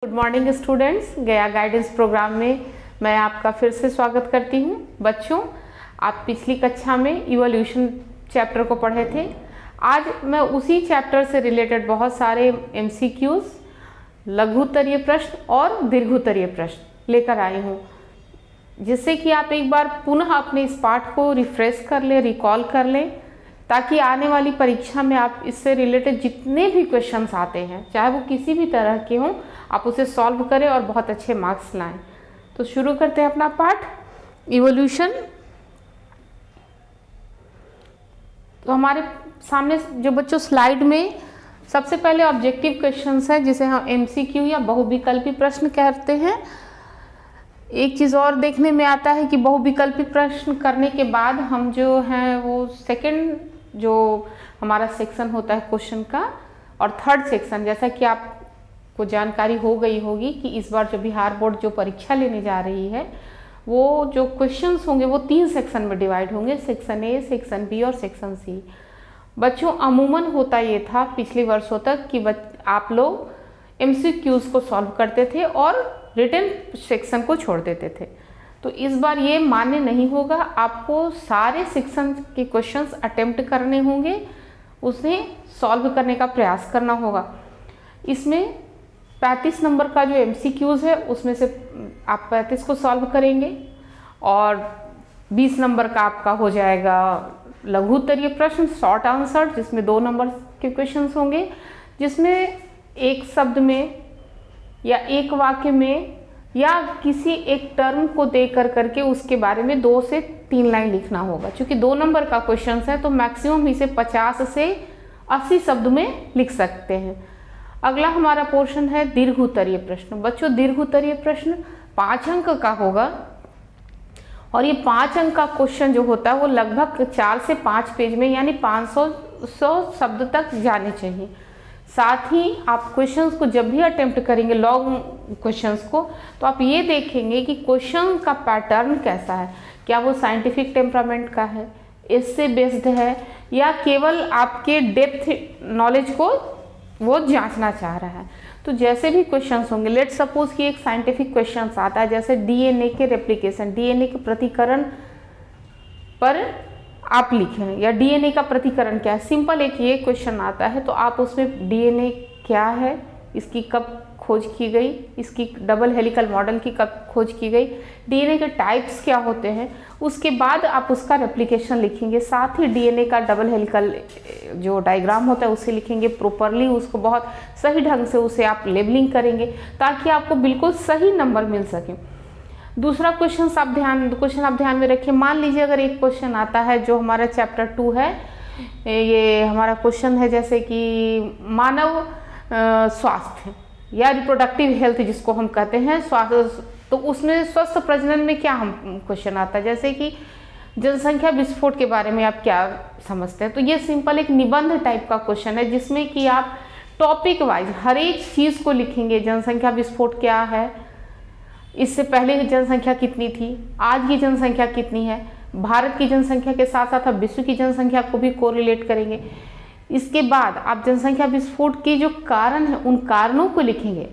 Good morning students, गया guidance programme में मैं आपका फिर से स्वागत करती हूँ। बच्चों, आप पिछली कक्षा में इवोल्यूशन चैप्टर को पढ़े थे। आज मैं उसी चैप्टर से रिलेटेड बहुत सारे एमसीक्यूज, लघु उत्तरीय प्रश्न और दीर्घ उत्तरीय प्रश्न लेकर आई हूँ, जिससे कि आप एक बार पुनः अपने इस पाठ को रिफ्रेश कर लें, रिकॉल कर लें, ताकि आने वाली परीक्षा में आप इससे रिलेटेड जितने भी क्वेश्चंस आते हैं, चाहे वो किसी भी तरह के हों, आप उसे सॉल्व करें और बहुत अच्छे मार्क्स लाएं। तो शुरू करते हैं अपना पाठ इवोल्यूशन। तो हमारे सामने जो बच्चों स्लाइड में सबसे पहले ऑब्जेक्टिव क्वेश्चंस है, जिसे हम एमसीक्यू या बहुविकल्पी प्रश्न कहते हैं। एक चीज़ और देखने में आता है कि बहुविकल्पी प्रश्न करने के बाद हम जो हैं वो सेकंड जो हमारा सेक्शन होता है क्वेश्चन का और थर्ड सेक्शन, जैसा कि आपको जानकारी हो गई होगी कि इस बार जो बिहार बोर्ड जो परीक्षा लेने जा रही है, वो जो क्वेश्चंस होंगे वो 3 सेक्शन में डिवाइड होंगे, सेक्शन ए, सेक्शन बी और सेक्शन सी। बच्चों, अमूमन होता ये था पिछले वर्षों तक कि आप लोग एमसीक्यूज को सॉल्व करते थे और रिटन सेक्शन को छोड़ देते थे। तो इस बार ये मान्य नहीं होगा, आपको सारे सेक्शन के क्वेश्चंस अटेम्प्ट करने होंगे, उसे सॉल्व करने का प्रयास करना होगा। इसमें 35 नंबर का जो एमसीक्यूज है उसमें से आप 35 को सॉल्व करेंगे और 20 नंबर का आपका हो जाएगा लघु उत्तरीय प्रश्न, शॉर्ट आंसर, जिसमें 2 नंबर के क्वेश्चंस होंगे, जिसमें एक शब्द में या एक वाक्य में या किसी एक टर्म को दे करके उसके बारे में 2 से 3 लाइन लिखना होगा। क्योंकि 2 नंबर का क्वेश्चन है तो मैक्सिमम इसे 50 से 80 शब्द में लिख सकते हैं। अगला हमारा पोर्शन है दीर्घ उत्तरीय प्रश्न। बच्चों, दीर्घ उत्तरीय प्रश्न 5 अंक का होगा और ये 5 अंक का क्वेश्चन जो होता है वो लगभग 4 से 5 पेज में यानी 500 शब्द तक जाने चाहिए। साथ ही आप क्वेश्चंस को जब भी अटेम्प्ट करेंगे लॉन्ग क्वेश्चंस को, तो आप ये देखेंगे कि क्वेश्चन का पैटर्न कैसा है, क्या वो साइंटिफिक टेम्परामेंट का है, इससे बेस्ड है, या केवल आपके डेप्थ नॉलेज को वो जांचना चाह रहा है। तो जैसे भी क्वेश्चंस होंगे, लेट सपोज कि एक साइंटिफिक क्वेश्चन आता है, जैसे डीएनए के रेप्लिकेशन, डीएनए के प्रतिकरण पर आप लिखें, या डीएनए का प्रतिकरण क्या है। सिंपल एक ये क्वेश्चन आता है तो आप उसमें डीएनए क्या है, इसकी कब खोज की गई, इसकी डबल हेलिकल मॉडल की कब खोज की गई, डीएनए के टाइप्स क्या होते हैं, उसके बाद आप उसका रेप्लिकेशन लिखेंगे। साथ ही डीएनए का डबल हेलिकल जो डायग्राम होता है उसे लिखेंगे प्रॉपरली, उसको बहुत सही ढंग से उसे आप लेबलिंग करेंगे ताकि आपको बिल्कुल सही नंबर मिल सके। दूसरा क्वेश्चन आप ध्यान में रखिए। मान लीजिए अगर एक क्वेश्चन आता है जो हमारा चैप्टर 2 है, ये हमारा क्वेश्चन है जैसे कि मानव स्वास्थ्य या रिप्रोडक्टिव हेल्थ जिसको हम कहते हैं स्वास्थ्य, तो उसमें स्वस्थ प्रजनन में क्या हम क्वेश्चन आता है, जैसे कि जनसंख्या विस्फोट के बारे में आप क्या समझते हैं। तो ये सिंपल एक निबंध टाइप का क्वेश्चन है जिसमें कि आप टॉपिक वाइज हर एक चीज़ को लिखेंगे। जनसंख्या विस्फोट क्या है, इससे पहले की जनसंख्या कितनी थी, आज की जनसंख्या कितनी है, भारत की जनसंख्या के साथ साथ आप विश्व की जनसंख्या को भी कोरिलेट करेंगे। इसके बाद आप जनसंख्या विस्फोट के जो कारण हैं उन कारणों को लिखेंगे।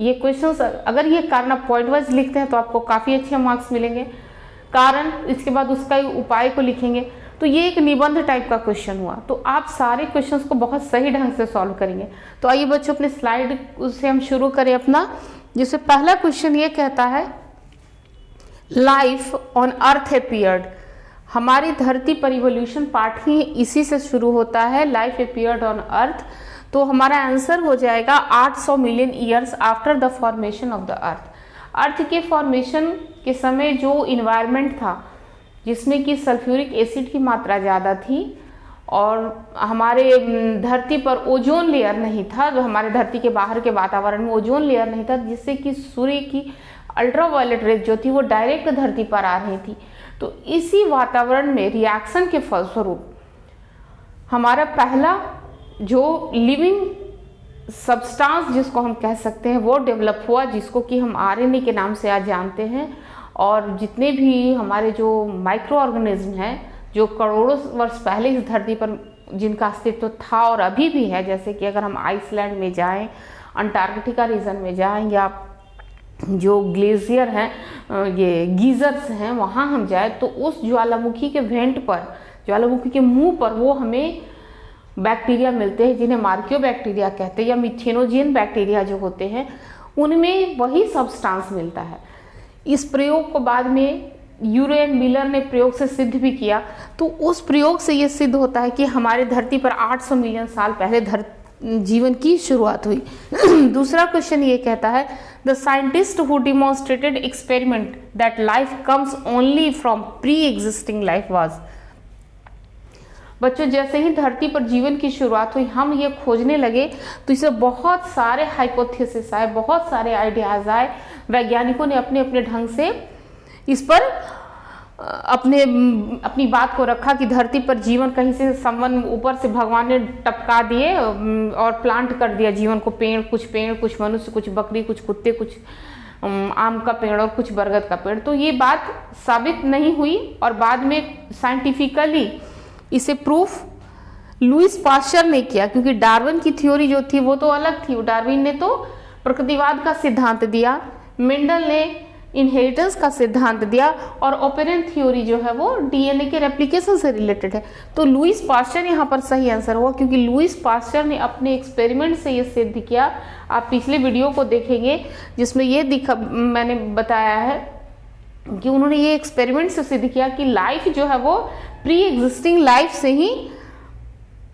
ये क्वेश्चंस अगर ये कारण आप पॉइंट वाइज लिखते हैं तो आपको काफ़ी अच्छे मार्क्स मिलेंगे। कारण, इसके बाद उसका उपाय को लिखेंगे। तो ये एक निबंध टाइप का क्वेश्चन हुआ। तो आप सारे क्वेश्चंस को बहुत सही ढंग से सॉल्व करेंगे। तो आइए बच्चों, अपने स्लाइड उससे हम शुरू करें अपना, जिससे पहला क्वेश्चन ये कहता है लाइफ ऑन अर्थ अपीयर्ड। हमारी धरती पर इवोल्यूशन पार्ट ही इसी से शुरू होता है, लाइफ अपीयर्ड ऑन अर्थ। तो हमारा आंसर हो जाएगा 800 million years after the formation of the earth. Earth के फॉर्मेशन के समय जो इन्वायरमेंट था जिसमें कि सल्फ्यूरिक एसिड की मात्रा ज़्यादा थी और हमारे धरती पर ओजोन लेयर नहीं था, जो हमारे धरती के बाहर के वातावरण में ओजोन लेयर नहीं था, जिससे कि सूर्य की अल्ट्रावायलेट रेज जो थी वो डायरेक्ट धरती पर आ रही थी। तो इसी वातावरण में रिएक्शन के फलस्वरूप हमारा पहला जो लिविंग सब्सटेंस जिसको हम कह सकते हैं वो डेवलप हुआ, जिसको कि हम आरएनए के नाम से आज जानते हैं। और जितने भी हमारे जो माइक्रो ऑर्गेनिज्म हैं जो करोड़ों वर्ष पहले इस धरती पर जिनका अस्तित्व था और अभी भी है, जैसे कि अगर हम आइसलैंड में जाएं, अंटार्कटिका रीजन में जाएं या जो ग्लेशियर हैं, ये गीजर्स हैं, वहाँ हम जाए तो उस ज्वालामुखी के वेंट पर, ज्वालामुखी के मुंह पर वो हमें बैक्टीरिया मिलते हैं जिन्हें मार्कियो बैक्टीरिया कहते हैं, या मिथेनोजियन बैक्टीरिया जो होते हैं उनमें वही सब्सटेंस मिलता है। इस प्रयोग को बाद में यूरे एंड मिलर ने प्रयोग से सिद्ध भी किया। तो उस प्रयोग से ये सिद्ध होता है कि हमारे धरती पर 800 मिलियन साल पहले जीवन की शुरुआत हुई। दूसरा क्वेश्चन ये कहता है the scientist who demonstrated experiment that life comes only from pre existing life was. बच्चों, जैसे ही धरती पर जीवन की शुरुआत हुई हम ये खोजने लगे तो इसे बहुत सारे हाइपोथेसिस आए, बहुत सारे आइडियाज आए। वैज्ञानिकों ने अपने अपने ढंग से इस पर अपनी बात को रखा कि धरती पर जीवन कहीं से समवन ऊपर से भगवान ने टपका दिए और प्लांट कर दिया जीवन को। पेड़, कुछ मनुष्य, कुछ बकरी, कुछ कुत्ते, कुछ आम का पेड़ और कुछ बरगद का पेड़। तो ये बात साबित नहीं हुई और बाद में साइंटिफिकली इसे प्रूफ लुईस पाश्चर ने किया, क्योंकि डार्विन की थ्योरी जो थी वो तो अलग थी। डार्विन ने तो प्रकृतिवाद का सिद्धांत दिया, मेंडल ने इनहेरिटेंस का सिद्धांत दिया और ओपेरन थ्योरी जो है वो डीएनए के रेप्लिकेशन से रिलेटेड है। तो लुईस पाश्चर यहाँ पर सही आंसर हुआ, क्योंकि लुईस पाश्चर ने अपने एक्सपेरिमेंट से ये सिद्ध किया। आप पिछले वीडियो को देखेंगे जिसमें ये मैंने बताया है कि उन्होंने ये एक्सपेरिमेंट से सिद्ध किया कि लाइफ जो है वो प्री एग्जिस्टिंग लाइफ से ही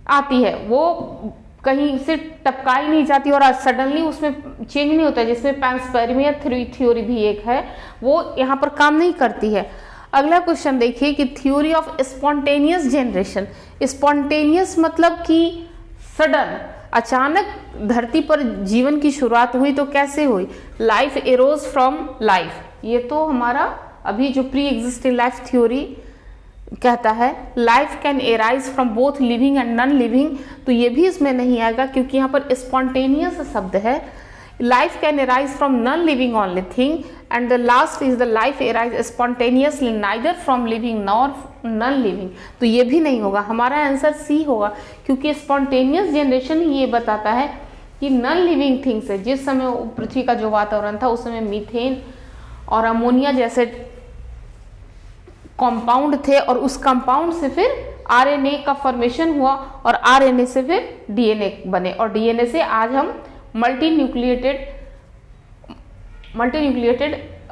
आती है, वो कहीं से टपकाई नहीं जाती और सडनली उसमें चेंज नहीं होता, जिसमें पैंसपेरिमिया थ्योरी भी एक है, वो यहाँ पर काम नहीं करती है। अगला क्वेश्चन देखिए कि theory of spontaneous generation. Spontaneous मतलब कि सडन, अचानक धरती पर जीवन की शुरुआत हुई तो कैसे हुई? लाइफ एरोज फ्रॉम लाइफ, ये तो हमारा अभी जो प्री एग्जिस्टिंग लाइफ थ्योरी कहता है। Life can arise from both living and non living, तो ये भी इसमें नहीं आएगा क्योंकि यहाँ पर स्पॉन्टेनियस शब्द है। Life can arise from non living only thing and the last is the life arise spontaneously neither from living nor non living, तो ये भी नहीं होगा। हमारा आंसर सी होगा, क्योंकि स्पॉन्टेनियस जनरेशन ही ये बताता है कि नॉन लिविंग थिंग्स है। जिस समय पृथ्वी का जो वातावरण था उस समय मीथेन और अमोनिया जैसे कंपाउंड थे और उस कंपाउंड से फिर आरएनए का फॉर्मेशन हुआ और आरएनए से फिर डीएनए बने और डीएनए से आज हम मल्टी न्यूक्लिएटेड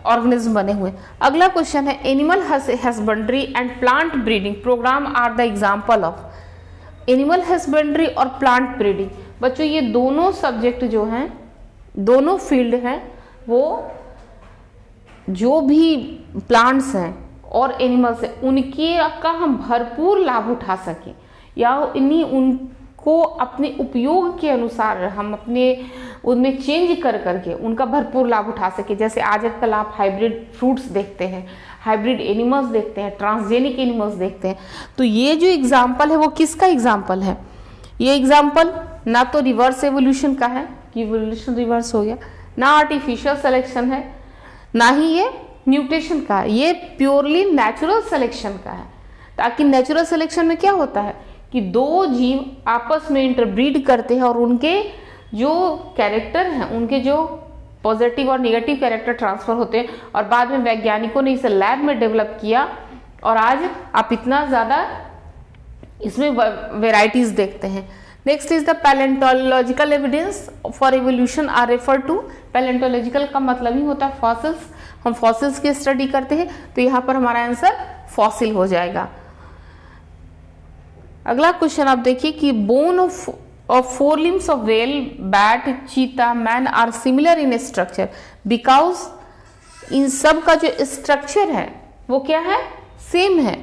ऑर्गेनिज्म बने हुए। अगला क्वेश्चन है animal husbandry and plant breeding programme are the example of. Animal husbandry और प्लांट ब्रीडिंग, बच्चों ये दोनों सब्जेक्ट जो हैं, दोनों फील्ड हैं, वो जो भी प्लांट्स हैं और एनिमल्स है उनके का हम भरपूर लाभ उठा सकें या उनको अपने उपयोग के अनुसार हम अपने उनमें चेंज करके उनका भरपूर लाभ उठा सके। जैसे आजकल आप हाइब्रिड फ्रूट्स देखते हैं, हाइब्रिड एनिमल्स देखते हैं, ट्रांसजेनिक एनिमल्स देखते हैं। तो ये जो एग्जाम्पल है वो किसका एग्जाम्पल है? ये एग्जाम्पल ना तो रिवर्स एवोल्यूशन का है कि एवोल्यूशन रिवर्स हो गया, ना आर्टिफिशियल सिलेक्शन है, ना ही ये म्यूटेशन का है, ये प्योरली नेचुरल सिलेक्शन का है। ताकि नेचुरल सिलेक्शन में क्या होता है कि दो जीव आपस में इंटरब्रीड करते हैं और उनके जो कैरेक्टर हैं, उनके जो पॉजिटिव और नेगेटिव कैरेक्टर ट्रांसफर होते हैं और बाद में वैज्ञानिकों ने इसे लैब में डेवलप किया और आज आप इतना ज़्यादा इसमें वेराइटीज देखते हैं। Next is the palaeontological evidence for evolution are refer to. Palaeontological का मतलब ही होता है फॉसिल्स, हम फॉसिल्स की स्टडी करते हैं, तो यहाँ पर हमारा आंसर फॉसिल हो जाएगा। अगला क्वेश्चन आप देखिए कि bone of four limbs of whale, bat, cheetah, man are similar in structure because इन सब का जो स्ट्रक्चर है वो क्या है? सेम है।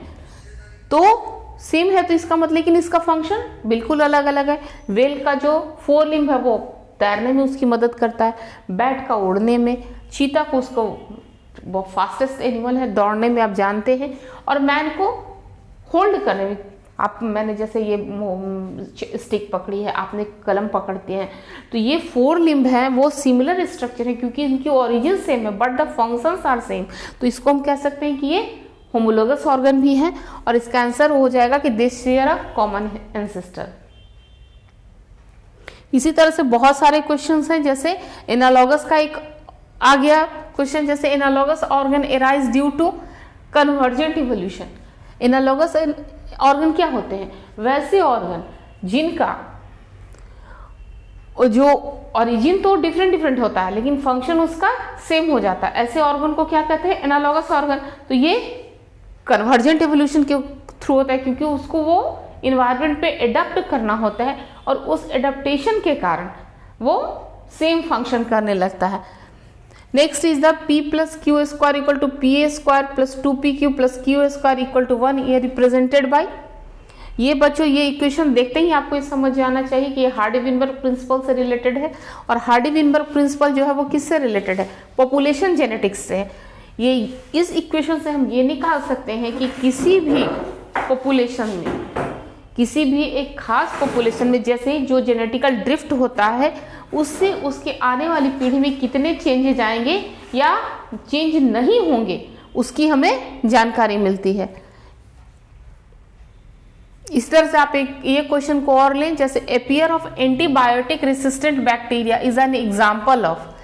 तो सेम है तो इसका मतलब लेकिन इसका फंक्शन बिल्कुल अलग अलग है। व्हेल का जो फोर लिम्ब है वो तैरने में उसकी मदद करता है, बैट का उड़ने में, चीता को उसको वो फास्टेस्ट एनिमल है दौड़ने में आप जानते हैं, और मैन को होल्ड करने में। मैंने जैसे ये स्टिक पकड़ी है, आपने कलम पकड़ते हैं, तो ये फोर लिम्ब हैं वो सिमिलर स्ट्रक्चर है क्योंकि इनकी ओरिजिन सेम है but the functions are same. तो इसको हम कह सकते हैं कि ये होमोलोगस ऑर्गन भी है और इसका आंसर हो जाएगा कि दे शेयर अ कॉमन एंसेस्टर। इसी तरह से बहुत सारे क्वेश्चंस हैं, जैसे एनालॉगस का एक आ गया क्वेश्चन, जैसे analogous organ arise due to convergent evolution. Analogous organ क्या होते हैं? वैसे ऑर्गन जिनका जो ओरिजिन तो डिफरेंट होता है लेकिन फंक्शन उसका सेम हो जाता है, ऐसे ऑर्गन को क्या कहते हैं? Analogous organ. तो ये कन्वर्जेंट इवोल्यूशन के थ्रू होता है, क्योंकि उसको वो इन्वायरमेंट पे एडप्ट करना होता है और उस एडप्टेशन के कारण वो सेम फंक्शन करने लगता है। Next is the p plus q square equal to p a square plus 2pq plus q square equal to 1, ये रिप्रेजेंटेड बाय। ये बच्चों ये इक्वेशन देखते ही आपको ये समझ जाना चाहिए कि ये हार्डी-विनबर्ग प्रिंसिपल से रिलेटेड है, और हार्डी-विनबर्ग प्रिंसिपल जो है वो किससे रिलेटेड है? पॉपुलेशन जेनेटिक्स से। ये इस इक्वेशन से हम ये निकाल सकते हैं कि किसी भी पॉपुलेशन में, किसी भी एक खास पॉपुलेशन में जैसे जो जेनेटिकल ड्रिफ्ट होता है उससे उसके आने वाली पीढ़ी में कितने चेंजेज आएंगे या चेंज नहीं होंगे, उसकी हमें जानकारी मिलती है। इस तरह से आप एक ये क्वेश्चन को और लें, जैसे appear of antibiotic resistant bacteria is an example of.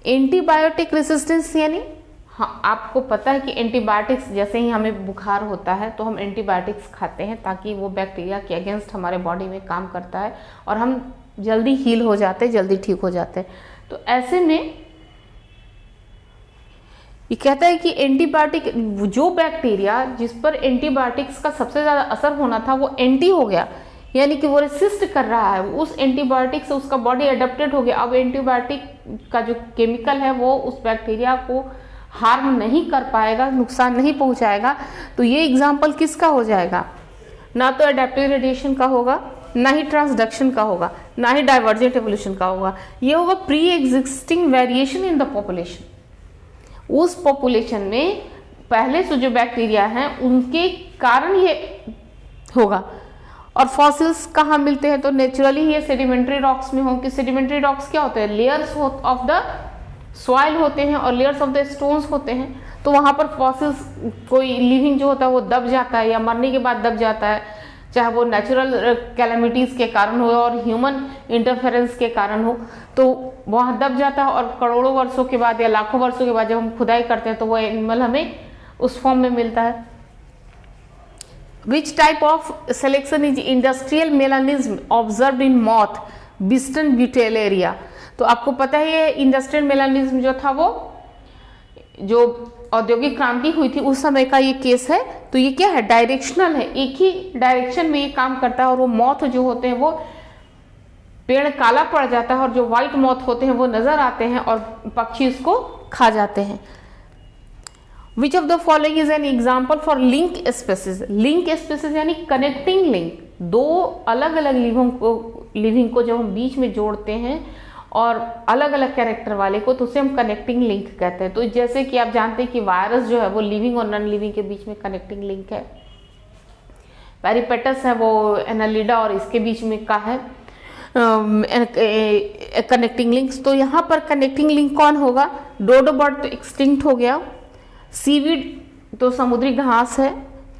Antibiotic resistance यानी हाँ, आपको पता है कि एंटीबायोटिक्स, जैसे ही हमें बुखार होता है तो हम एंटीबायोटिक्स खाते हैं ताकि वो बैक्टीरिया के अगेंस्ट हमारे बॉडी में काम करता है और हम जल्दी हील हो जाते हैं, जल्दी ठीक हो जाते हैं। तो ऐसे में ये कहता है कि एंटीबायोटिक, जो बैक्टीरिया जिस पर एंटीबायोटिक्स का सबसे ज़्यादा असर होना था वो एंटी हो गया, यानी कि वो रेसिस्ट कर रहा है, उस एंटीबायोटिक से उसका बॉडी अडेप्टेड हो गया। अब एंटीबायोटिक का जो केमिकल है वो उस बैक्टीरिया को हार्म नहीं कर पाएगा, नुकसान नहीं पहुंचाएगा। तो ये एग्जाम्पल किसका हो जाएगा? ना तो एडेप्टिव रेडिएशन का होगा, ना ही ट्रांसडक्शन का होगा, ना ही डाइवर्जेंट एवोल्यूशन का होगा। ये होगा pre existing variation in the population. उस पॉपुलेशन में पहले से जो बैक्टीरिया हैं उनके कारण ये होगा। और फॉसिल्स कहाँ मिलते हैं? तो नेचुरली ये सेडिमेंट्री रॉक्स में होंगे। सेडिमेंट्री रॉक्स क्या होते हैं? लेयर्स ऑफ द सॉइल होते हैं और लेयर्स ऑफ द स्टोन्स होते हैं। तो वहाँ पर फॉसिल्स, कोई लिविंग जो होता है वो दब जाता है या मरने के बाद दब जाता है, चाहे वो नेचुरल कैलेमिटीज़ के कारण हो और ह्यूमन इंटरफेरेंस के कारण हो, तो वहाँ दब जाता है। और करोड़ों वर्षों के बाद या लाखों वर्षों के बाद जब हम खुदाई करते हैं तो वो एनिमल हमें उस फॉर्म में मिलता है। Which type of selection is industrial melanism observe in moth Biston betularia. तो आपको पता है ये इंडस्ट्रियल मेलानिज्म जो था वो जो औद्योगिक क्रांति हुई थी उस समय का ये केस है। तो ये क्या है? डायरेक्शनल है, एक ही डायरेक्शन में ये काम करता है। और वो मॉथ जो होते हैं वो पेड़ काला पड़ जाता है और जो व्हाइट मॉथ होते हैं वो नजर आते हैं और पक्षी इसको खा जाते हैं। Which of the following is an example for link species. Link species यानी कनेक्टिंग लिंक। दो अलग अलग लिविंग को जब हम बीच में जोड़ते हैं और अलग अलग कैरेक्टर वाले को, तो उसे हम कनेक्टिंग लिंक कहते हैं। तो जैसे कि आप जानते हैं कि वायरस जो है वो लिविंग और नॉन लिविंग के बीच में कनेक्टिंग लिंक है। पेरिपेटस है वो एनालिडा और इसके बीच में का है कनेक्टिंग लिंक्स। तो यहाँ पर कनेक्टिंग लिंक कौन होगा? डोडो बर्ड तो एक्सटिंक्ट हो गया, सीवीड तो समुद्री घास है,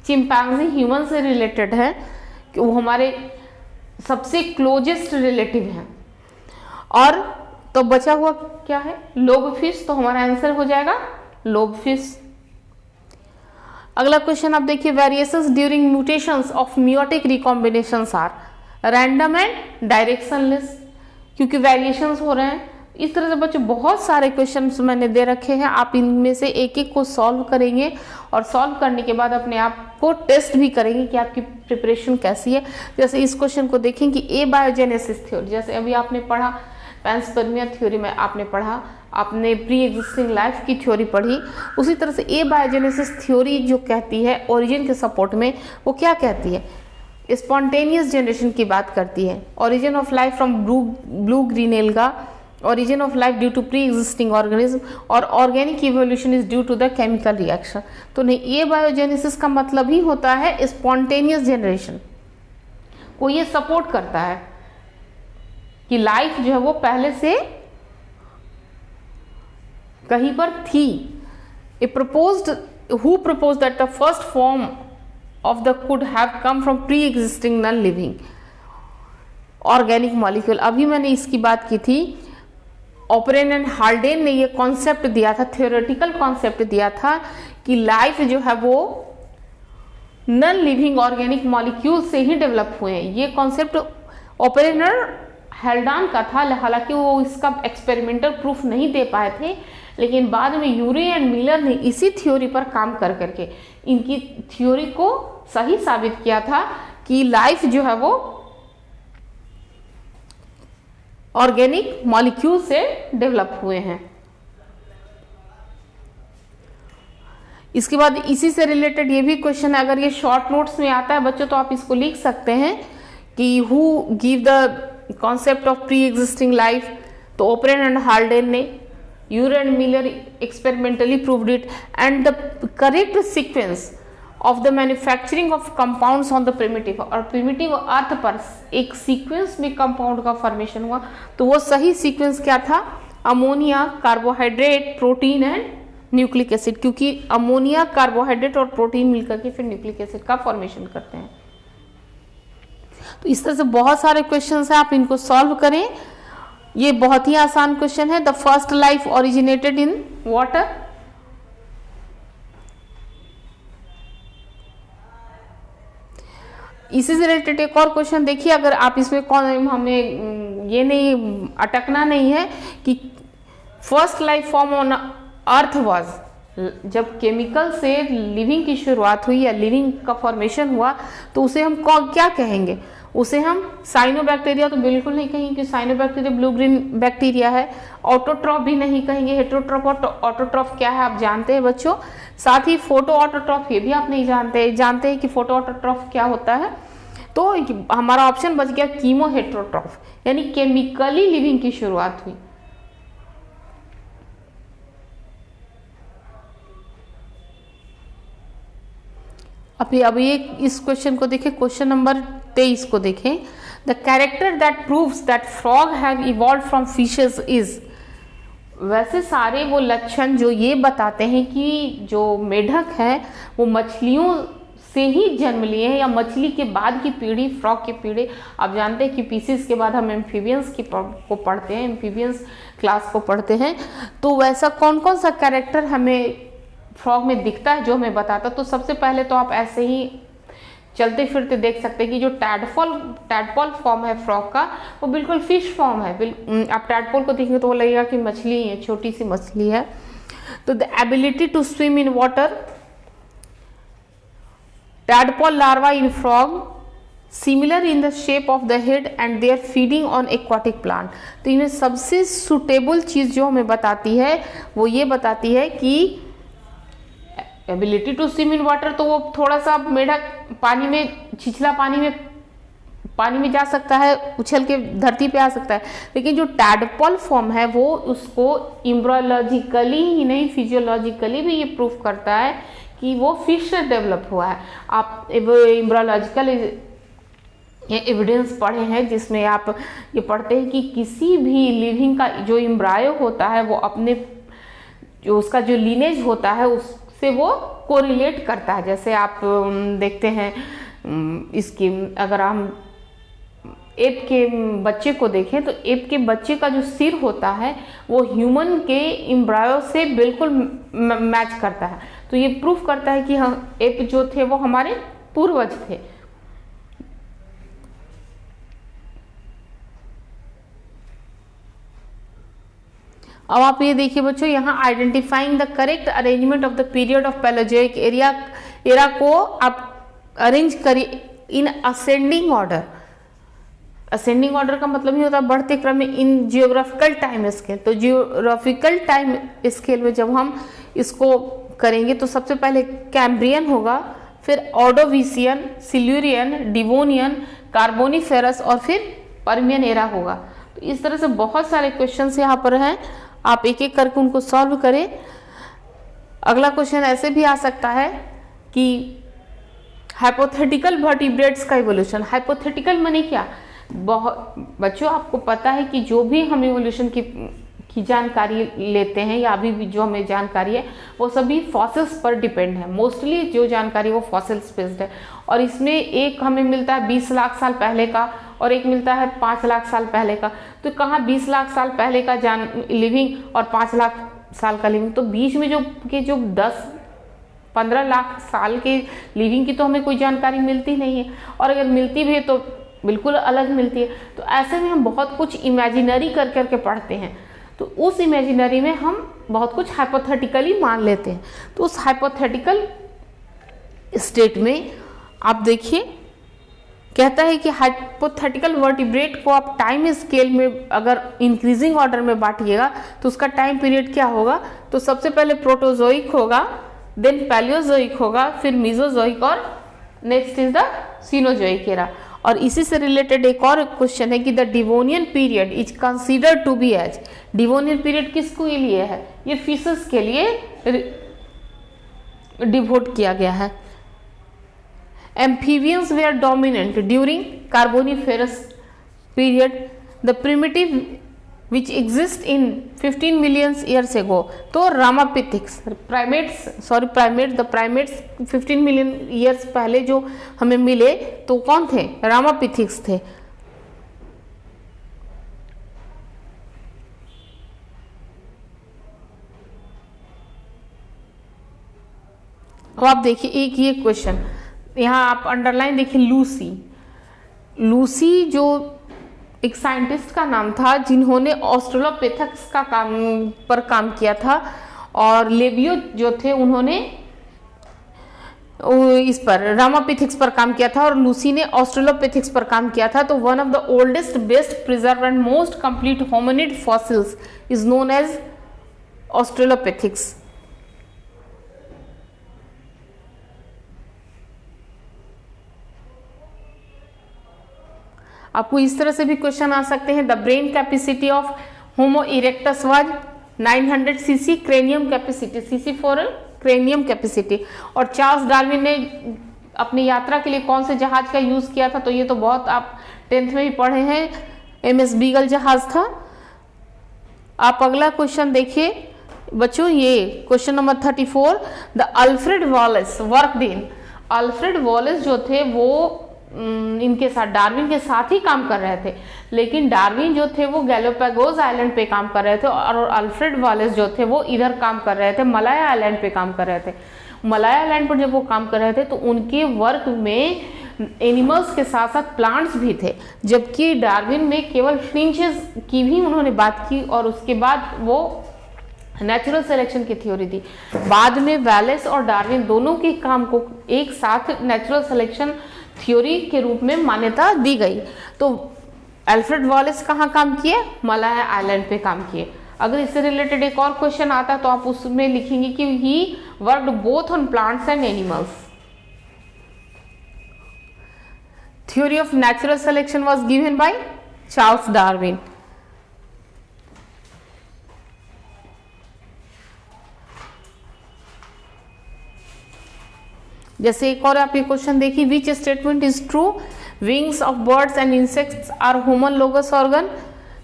चिंपैंजी ह्यूमन से रिलेटेड है कि वो हमारे सबसे क्लोजेस्ट रिलेटिव हैं। और तो बचा हुआ क्या है? लोबफिश। तो हमारा आंसर हो जाएगा लोबफिश। अगला क्वेश्चन आप देखिए, variations during mutations of meiotic recombinations are random and directionless. क्योंकि वेरिएशंस हो रहे हैं इस तरह से बच्चों बहुत सारे क्वेश्चंस मैंने दे रखे हैं। आप इनमें से एक एक को सॉल्व करेंगे और सॉल्व करने के बाद अपने आप को टेस्ट भी करेंगे कि आपकी प्रिपरेशन कैसी है। जैसे इस क्वेश्चन को देखें कि ए बायोजेनेसिस थ्योरी, जैसे अभी आपने पढ़ा पैंसपर्मिया थ्योरी में आपने पढ़ा, आपने प्री एग्जिस्टिंग लाइफ की थ्योरी पढ़ी, उसी तरह से ए बायोजेनेसिस थ्योरी जो कहती है ओरिजिन के सपोर्ट में, वो क्या कहती है? स्पॉन्टेनियस जनरेशन की बात करती है। Origin of life from blue green alga, origin of life due to pre-existing organism और organic evolution is due to the chemical reaction। तो नहीं, ये बायोजेनेसिस का मतलब ही होता है स्पॉन्टेनियस जनरेशन को ये सपोर्ट करता है कि लाइफ जो है वो पहले से कहीं पर थी। who proposed that the first form of the could have come from pre-existing non-living। Organic molecule. अभी मैंने इसकी बात की थी, ओपरेन एंड हाल्डेन ने ये कॉन्सेप्ट दिया था, थ्योरेटिकल कॉन्सेप्ट दिया था कि लाइफ जो है वो नॉन लिविंग ऑर्गेनिक मॉलिक्यूल से ही डेवलप हुए हैं। ये कॉन्सेप्ट ओपरेन और हाल्डेन का था, हालांकि वो इसका एक्सपेरिमेंटल प्रूफ नहीं दे पाए थे, लेकिन बाद में यूरी एंड मिलर ने इसी थ्योरी पर काम कर करके इनकी थ्योरी को सही साबित किया था कि लाइफ जो है वो ऑर्गेनिक मॉलिक्यूल से डेवलप हुए हैं। इसके बाद इसी से रिलेटेड ये भी क्वेश्चन है, अगर ये शॉर्ट नोट्स में आता है बच्चों तो आप इसको लिख सकते हैं कि who give the concept of pre existing life. तो ओपरेन एंड हाल्डेन ने, Yuri and Miller experimentally proved it, and the correct sequence of the manufacturing of compounds on the primitive, और प्रिमिटिव अर्थ पर एक सीक्वेंस में कंपाउंड का formation हुआ। तो वो सही सीक्वेंस क्या था? Ammonia, carbohydrate, protein and nucleic acid, क्योंकि अमोनिया, कार्बोहाइड्रेट और प्रोटीन मिलकर के फिर न्यूक्लिक एसिड का फॉर्मेशन करते हैं। तो इस तरह से बहुत सारे क्वेश्चंस हैं, आप इनको सॉल्व करें। ये बहुत ही आसान क्वेश्चन है। The first life originated in water. इसी से रिलेटेड एक और क्वेश्चन देखिए, अगर आप इसमें कौन, हमें ये नहीं अटकना नहीं है कि first life form on earth was, जब केमिकल से लिविंग की शुरुआत हुई या लिविंग का फॉर्मेशन हुआ तो उसे हम क्या कहेंगे? उसे हम साइनोबैक्टीरिया तो बिल्कुल नहीं कहेंगे कि साइनोबैक्टीरिया ब्लू ग्रीन बैक्टीरिया है। ऑटोट्रॉफ भी नहीं कहेंगे। हेटेरोट्रॉफ और ऑटोट्रॉफ क्या है आप जानते हैं बच्चों। साथ ही फोटो ऑटोट्रॉफ ये भी आप नहीं जानते हैं कि फोटो ऑटोट्रॉफ क्या होता है। तो हमारा ऑप्शन बच गया कीमो हेटेरोट्रॉफ, यानी केमिकली लिविंग की शुरुआत हुई। अब ये इस क्वेश्चन को देखें, क्वेश्चन नंबर 23 को देखें। The character that proves that frog have evolve from fishes is. वैसे सारे वो लक्षण जो ये बताते हैं कि जो मेढक है वो मछलियों से ही जन्म लिए हैं या मछली के बाद की पीढ़ी, फ्रॉग की पीढ़ी। आप जानते हैं कि पीसीस के बाद हम एम्फीबियंस को पढ़ते हैं, एम्फीबियंस क्लास को पढ़ते हैं। तो वैसा कौन कौन सा कैरेक्टर हमें फ्रॉग में दिखता है जो हमें बताता। तो सबसे पहले तो आप ऐसे ही चलते फिरते देख सकते हैं कि जो टैडपोल फॉर्म है फ्रॉग का वो बिल्कुल फिश फॉर्म है। आप टैडपोल को देखेंगे तो वो लगेगा कि मछली है, छोटी सी मछली है। तो the ability to swim in water, tadpole larva in frog similar in the shape of the head and their feeding on aquatic plant. तो इनमें सबसे सुटेबल चीज जो हमें बताती है वो ये बताती है कि ability to swim in water, तो वो थोड़ा सा मेढक पानी में, छिछला पानी में जा सकता है, उछल के धरती पे आ सकता है। लेकिन जो टैडपोल फॉर्म है वो उसको एम्ब्रियोलॉजिकली ही नहीं फिजियोलॉजिकली भी ये प्रूफ करता है कि वो फिश से डेवलप हुआ है। आप एम्ब्रियोलॉजिकल एविडेंस पढ़े हैं जिसमें आप ये पढ़ते हैं कि किसी भी लिविंग का जो एम्ब्रायो होता है वो अपने जो उसका जो लीनेज होता है उससे वो कोरिलेट करता है। जैसे आप देखते हैं इसकी, अगर हम एप के बच्चे को देखें तो एप के बच्चे का जो सिर होता है वो ह्यूमन के एम्ब्रायो से बिल्कुल मैच करता है। तो ये प्रूफ करता है कि हम एप जो थे वो हमारे पूर्वज थे। अब आप ये देखिए बच्चों, यहाँ identifying the correct arrangement of the period of Palaeozoic era को आप अरेंज करिए in ascending order. Ascending order का मतलब ही होता है बढ़ते क्रम में इन जियोग्राफिकल टाइम स्केल। तो जियोग्राफिकल टाइम स्केल में जब हम इसको करेंगे तो सबसे पहले कैम्ब्रियन होगा, फिर ऑर्डोविशियन, सिल्यूरियन, डिवोनियन, कार्बोनिफेरस और फिर पर्मियन एरा होगा। तो इस तरह से बहुत सारे क्वेश्चंस यहाँ पर हैं, आप एक एक करके उनको सॉल्व करें। अगला क्वेश्चन ऐसे भी आ सकता है कि हाइपोथेटिकल वर्टिब्रेट्स का इवोल्यूशन। हाइपोथेटिकल माने क्या? बहुत बच्चों आपको पता है कि जो भी हम इवोल्यूशन की जानकारी लेते हैं या अभी भी जो हमें जानकारी है वो सभी फॉसिल्स पर डिपेंड है। मोस्टली जो जानकारी वो फॉसिल्स बेस्ड है और इसमें एक हमें मिलता है 20 लाख साल पहले का और एक मिलता है 5 लाख साल पहले का। तो कहाँ 20 लाख साल पहले का लिविंग और 5 लाख साल का लिविंग, तो बीच में जो 10-15 लाख साल के लिविंग की तो हमें कोई जानकारी मिलती नहीं है, और अगर मिलती भी है तो बिल्कुल अलग मिलती है। तो ऐसे में हम बहुत कुछ इमेजिनरी कर करके पढ़ते हैं, तो उस इमेजिनरी में हम बहुत कुछ हाइपोथेटिकली मान लेते हैं। तो उस हाइपोथेटिकल स्टेट में आप देखिए, कहता है कि हाइपोथेटिकल वर्टिब्रेट को आप टाइम स्केल में अगर इंक्रीजिंग ऑर्डर में बांटिएगा तो उसका टाइम पीरियड क्या होगा। तो सबसे पहले प्रोटोजोइक होगा, देन पैलियोजोइक होगा, फिर मीजोजोइक, और next is the Cenozoic era. और इसी से रिलेटेड एक और क्वेश्चन है कि the Devonian period is considered to be age, Devonian period किसको लिए है, ये फिशेस के लिए डिवोट किया गया है। Amphibians were dominant during Carboniferous period, the primitive which exist in 15 million years ago। तो रामापिथिक्स द प्राइमेट्स 15 मिलियन ईयर्स पहले जो हमें मिले तो कौन थे, रामापिथिक्स थे। अब आप देखिए एक ये क्वेश्चन यहाँ आप अंडरलाइन देखिए, लूसी जो एक साइंटिस्ट का नाम था जिन्होंने ऑस्ट्रेलोपिथेकस का काम किया था, और लेबियो जो थे उन्होंने इस पर रामापिथिक्स पर काम किया था, और लूसी ने ऑस्ट्रेलोपिथेकस पर काम किया था। तो one of the oldest, best preserve and most complete hominid fossils is known as Australopithecus. आपको इस तरह से भी क्वेश्चन आ सकते हैं, the brain capacity of Homo erectus was 900 cc, cranium capacity, cc for cranium capacity. और चार्ल्स डार्विन ने अपनी यात्रा के लिए कौन से जहाज का यूज किया था, तो ये तो बहुत आप 10th में भी पढ़े हैं, MS बीगल जहाज था। आप अगला क्वेश्चन देखिए बच्चों, ये question number 34, the Alfred Wallace worked in, Alfred Wallace जो थे वो इनके साथ, डार्विन के साथ ही काम कर रहे थे, लेकिन डार्विन जो थे वो गैलोपागोस आइलैंड पे काम कर रहे थे, और अल्फ्रेड वॉलेस जो थे वो इधर काम कर रहे थे, मलाया आइलैंड पे काम कर रहे थे। मलाया आइलैंड पर जब वो काम कर रहे थे तो उनके वर्क में एनिमल्स के साथ साथ प्लांट्स भी थे, जबकि डार्विन में केवल फिंचेस की भी उन्होंने बात की, और उसके बाद वो नेचुरल सिलेक्शन की थ्योरी थी। बाद में वॉलेस और डार्विन दोनों के काम को एक साथ नेचुरल सिलेक्शन थ्योरी के रूप में मान्यता दी गई। तो अल्फ्रेड वॉलेस कहाँ काम किए, मलाया आइलैंड पे काम किए। अगर इससे रिलेटेड एक और क्वेश्चन आता है तो आप उसमें लिखेंगे कि he worked both on plants and animals. Theory of natural selection was given by Charles Darwin. जैसे एक और आप ये क्वेश्चन देखिए, which statement is true, wings of birds and insects are homologous organ,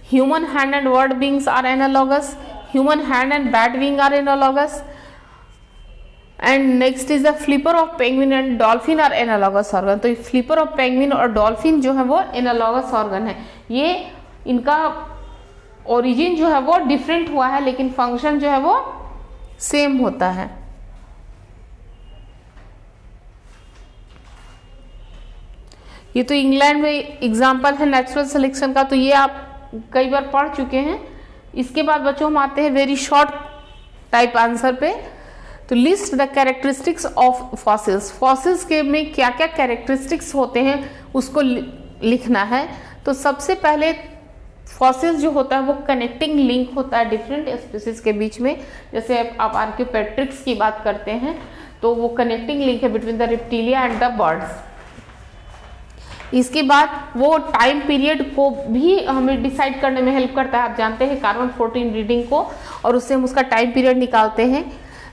human hand and bird wings are analogous, human hand and bat wing are analogous, and next is the flipper of penguin and dolphin are analogous organ. तो flipper of penguin और dolphin जो है वो analogous organ है। ये इनका origin जो है वो डिफरेंट हुआ है, लेकिन फंक्शन जो है वो सेम होता है। ये तो इंग्लैंड में एग्जाम्पल है नेचुरल सिलेक्शन का, तो ये आप कई बार पढ़ चुके हैं। इसके बाद बच्चों हम आते हैं वेरी शॉर्ट टाइप आंसर पे। तो list the characteristics of fossils, fossils के में क्या क्या कैरेक्टरिस्टिक्स होते हैं उसको लिखना है। तो सबसे पहले फॉसिल्स जो होता है वो कनेक्टिंग लिंक होता है डिफरेंट स्पीसीज के बीच में। जैसे आप आर्कियोपेट्रिक्स की बात करते हैं तो वो कनेक्टिंग लिंक है between the Reptilia and the birds. इसके बाद वो टाइम पीरियड को भी हमें डिसाइड करने में हेल्प करता है। आप जानते हैं कार्बन 14 रीडिंग को, और उससे हम उसका टाइम पीरियड निकालते हैं।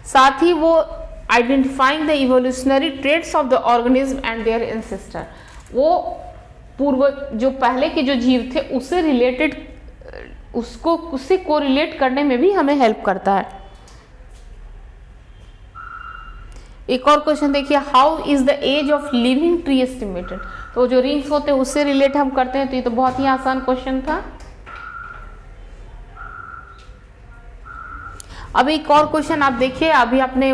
साथ ही वो identifying the evolutionary traits of the organism and their ancestor, वो पूर्व जो पहले के जो जीव थे उससे रिलेटेड, उससे कोरिलेट करने में भी हमें हेल्प करता है। एक और क्वेश्चन देखिए, how is the age of living tree estimated. तो जो रिंग्स होते हैं उससे रिलेट हम करते हैं। तो ये तो बहुत ही आसान क्वेश्चन था। अब एक और क्वेश्चन आप देखिए, अभी आपने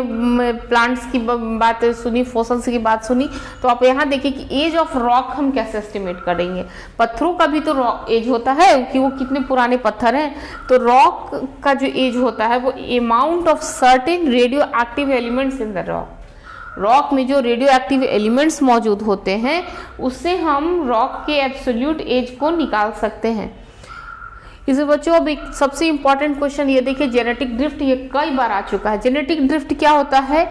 प्लांट्स की बात सुनी, फॉसिल्स की बात सुनी, तो आप यहाँ देखिए कि एज ऑफ रॉक हम कैसे एस्टिमेट करेंगे। पत्थरों का भी तो रॉक एज होता है कि वो कितने पुराने पत्थर हैं। तो रॉक का जो एज होता है वो amount of certain radio active elements in the rock. Rock में जो रेडियो एक्टिव एलिमेंट्स मौजूद होते हैं उससे हम रॉक के एब्सोल्यूट एज को निकाल सकते हैं। इसे बच्चों अब एक सबसे इंपॉर्टेंट क्वेश्चन ये देखिए, जेनेटिक ड्रिफ्ट, ये कई बार आ चुका है। जेनेटिक ड्रिफ्ट क्या होता है?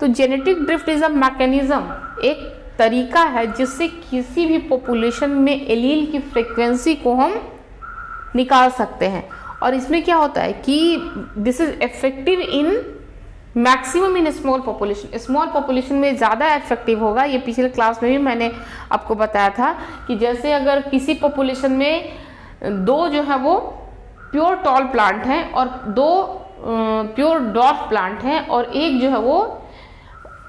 तो genetic drift is a mechanism, एक तरीका है जिससे किसी भी पॉपुलेशन में एलील की फ्रीक्वेंसी को हम निकाल सकते हैं। और इसमें क्या होता है कि this is effective in maximum in small population. Small population में ज़्यादा इफेक्टिव होगा। ये पिछले क्लास में भी मैंने आपको बताया था कि जैसे अगर किसी पॉपुलेशन में दो जो है वो प्योर टॉल प्लांट हैं और दो प्योर डॉर्फ प्लांट हैं और एक जो है वो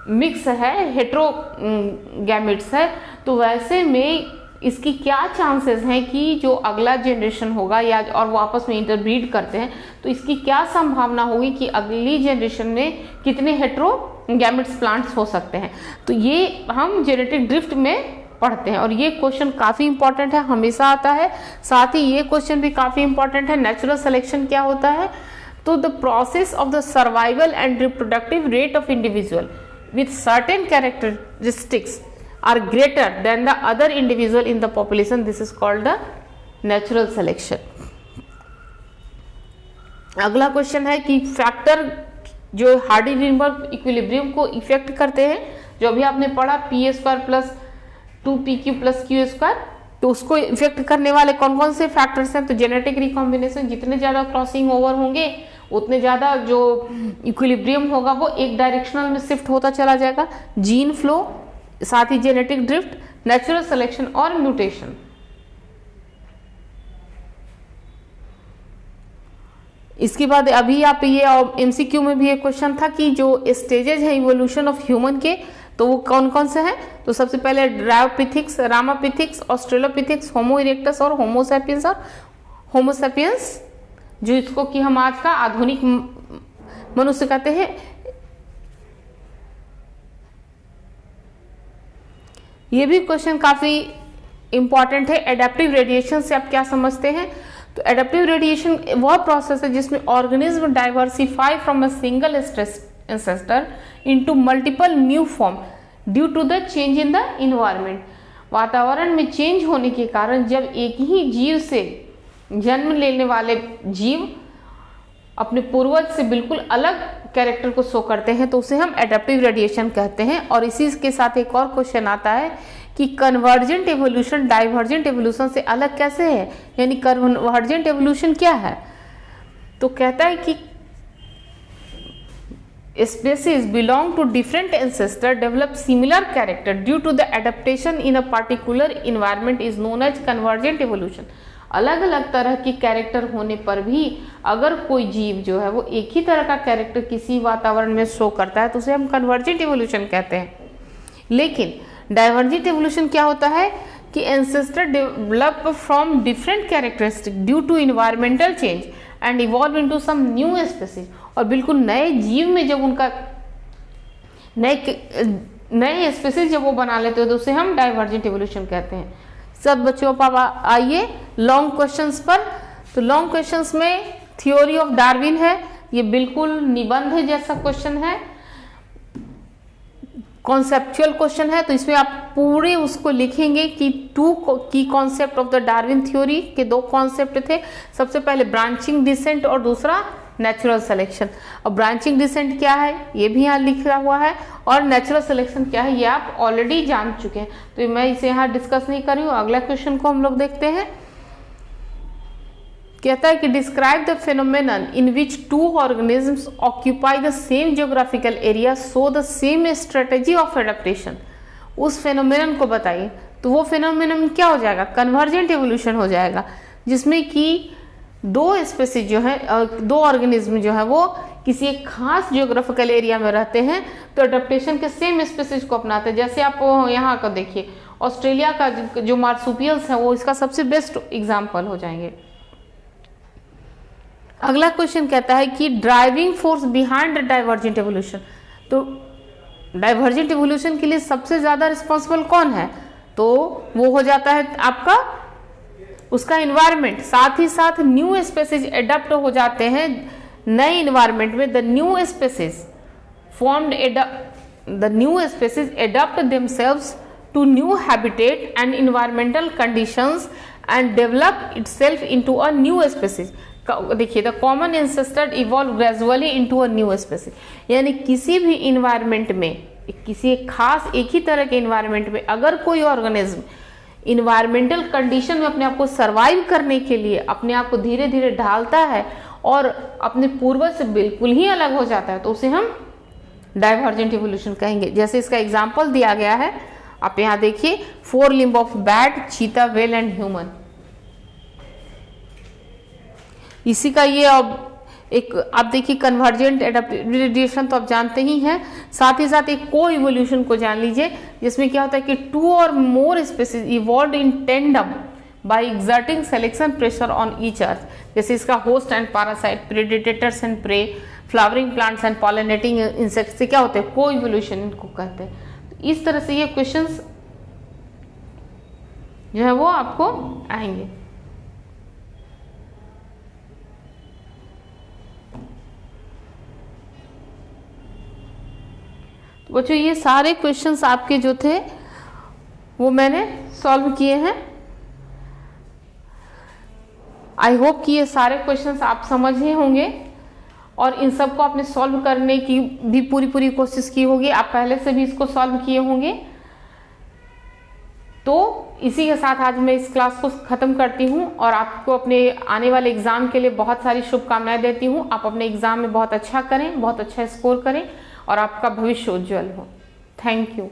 मिक्स है, हेट्रोगैमेट्स है, तो वैसे में इसकी क्या चांसेस हैं कि जो अगला जनरेशन होगा या और वो आपस में इंटरब्रीड करते हैं, तो इसकी क्या संभावना होगी कि अगली जनरेशन में कितने हेट्रोगैमेट्स प्लांट्स हो सकते हैं। तो ये हम जेनेटिक ड्रिफ्ट में पढ़ते हैं और ये क्वेश्चन काफ़ी इंपॉर्टेंट है, हमेशा आता है। साथ ही ये क्वेश्चन भी काफ़ी इंपॉर्टेंट है, नेचुरल सिलेक्शन क्या होता है? तो the process of the survival and reproductive rate of individual with certain characteristics are greater than the other individual in the population, this is called the natural selection. अगला question है कि factor जो Hardy-Weinberg equilibrium को effect करते हैं, जो अभी आपने पढ़ा Pa² plus 2pq plus q square, तो उसको इफेक्ट करने वाले कौन कौन से फैक्टर्स हैं? तो जेनेटिक रिकॉम्बिनेशन, जितने ज़्यादा क्रॉसिंग ओवर होंगे उतने ज़्यादा जो इक्विलिब्रियम होगा वो एक डायरेक्शनल में शिफ्ट होता चला जाएगा। जीन फ्लो, साथ ही जेनेटिक ड्रिफ्ट, नेचुरल सिलेक्शन और म्यूटेशन। इसके बाद अभी आप ये MCQ में भी एक क्वेश्चन था कि जो स्टेजेज है इवोल्यूशन ऑफ ह्यूमन के, तो वो कौन कौन से हैं? तो सबसे पहले ड्रायोपिथिक्स, रामापिथिक्स, ऑस्ट्रेलोपिथिक्स, होमो इरेक्टस और होमो सैपियंस। और होमो सैपियंस जो इसको कि हम आज का आधुनिक मनुष्य कहते हैं। ये भी क्वेश्चन काफी इंपॉर्टेंट है। एडेप्टिव रेडिएशन से आप क्या समझते हैं? तो एडेप्टिव रेडिएशन वह प्रोसेस है जिसमें organism diversify from a single ancestor into multiple new form due to the change in the environment. वातावरण में चेंज होने के कारण जब एक ही जीव से जन्म लेने वाले जीव अपने पूर्वज से बिल्कुल अलग कैरेक्टर को शो करते हैं तो उसे हम एडेप्टिव रेडिएशन कहते हैं। और इसी के साथ एक और क्वेश्चन आता है कि कन्वर्जेंट एवोल्यूशन डाइवर्जेंट एवोल्यूशन से अलग कैसे है, यानी कन्वर्जेंट एवोल्यूशन क्या है? तो कहता है कि species belong to different ancestor develop similar character due to the adaptation in a particular environment is known as convergent evolution। अलग अलग तरह की कैरेक्टर होने पर भी अगर कोई जीव जो है वो एक ही तरह का कैरेक्टर किसी वातावरण में शो करता है तो उसे हम कन्वर्जेंट एवोल्यूशन कहते हैं। लेकिन डाइवर्जेंट एवोल्यूशन क्या होता है कि ancestor develop from different characteristic due to environmental change and evolve into some new species. और बिल्कुल नए जीव में जब उनका नए स्पीसीज जब वो बना लेते हैं तो उसे हम डाइवर्जेंट एवोल्यूशन कहते हैं। सब बच्चों पापा आइए लॉन्ग क्वेश्चंस पर। तो लॉन्ग क्वेश्चंस में थ्योरी ऑफ डार्विन है, ये बिल्कुल निबंध जैसा क्वेश्चन है, कॉन्सेप्चुअल क्वेश्चन है। तो इसमें आप पूरे उसको लिखेंगे कि टू की concept of the Darwin theory के दो कॉन्सेप्ट थे। सबसे पहले ब्रांचिंग डिसेंट और दूसरा नेचुरल सिलेक्शन। और ब्रांचिंग डिसेंट क्या है ये भी यहाँ लिखा हुआ है और नेचुरल सिलेक्शन क्या है ये आप ऑलरेडी जान चुके हैं, तो मैं इसे यहाँ डिस्कस नहीं कर रही हूँ। अगला क्वेश्चन को हम लोग देखते हैं। कहता है कि describe the phenomenon in which to organisms occupy the same geographical area so the same strategy of adaptation. उस फेनोमेनन को बताइए। तो वो फेनोमेनन क्या हो जाएगा? कन्वर्जेंट एवोल्यूशन हो जाएगा, जिसमें कि दो स्पीसीज जो है, दो ऑर्गेनिज्म जो है वो किसी एक खास जियोग्राफिकल एरिया में रहते हैं तो एडेप्टेशन के सेम स्पीसीज को अपनाते हैं। जैसे आप यहाँ को देखिए, ऑस्ट्रेलिया का जो मार्सुपियल्स हैं वो इसका सबसे बेस्ट एग्जाम्पल हो जाएंगे। अगला क्वेश्चन कहता है कि driving force behind the divergent evolution, तो डाइवर्जेंट एवोल्यूशन के लिए सबसे ज्यादा रिस्पॉन्सिबल कौन है, तो वो हो जाता है आपका उसका इन्वायरमेंट। साथ ही साथ न्यू स्पेसीज एडप्ट हो जाते हैं नए इन्वायरमेंट में। The new species formed the new species adapt themselves to new habitat and environmental conditions and develop itself into a new species. देखिए, the common ancestor evolve gradually into a new species, यानी किसी भी environment में, किसी एक खास एक ही तरह के इन्वायरमेंट में अगर कोई ऑर्गेनिज्म इन्वायरमेंटल कंडीशन में अपने आप को सर्वाइव करने के लिए अपने आप को धीरे धीरे ढालता है और अपने पूर्वज से बिल्कुल ही अलग हो जाता है, तो उसे हम डाइवर्जेंट इवोल्यूशन कहेंगे। जैसे इसका एग्जाम्पल दिया गया है, आप यहाँ देखिए, 4 लिम्ब ऑफ बैट, चीता, व्हेल एंड ह्यूमन। इसी का ये अब एक आप देखिए कन्वर्जेंट एडेप्टेशन तो आप जानते ही हैं, साथ ही साथ एक को इवोल्यूशन को जान लीजिए, जिसमें क्या होता है कि 2 और more species evolved in tandem by exerting selection pressure on each earth. जैसे इसका host and parasite, predators and prey, flowering plants and pollinating insects से क्या होते हैं, को इवोल्यूशन इनको कहते हैं। तो इस तरह से ये क्वेश्चंस जो है वो आपको आएंगे। तो बच्चों ये सारे क्वेश्चंस आपके जो थे वो मैंने सॉल्व किए हैं। आई होप कि ये सारे क्वेश्चंस आप समझे होंगे और इन सब को आपने सॉल्व करने की भी पूरी कोशिश की होगी। आप पहले से भी इसको सॉल्व किए होंगे। तो इसी के साथ आज मैं इस क्लास को ख़त्म करती हूँ और आपको अपने आने वाले एग्ज़ाम के लिए बहुत सारी शुभकामनाएं देती हूँ। आप अपने एग्ज़ाम में बहुत अच्छा करें, बहुत अच्छा स्कोर करें और आपका भविष्य उज्जवल हो। Thank you.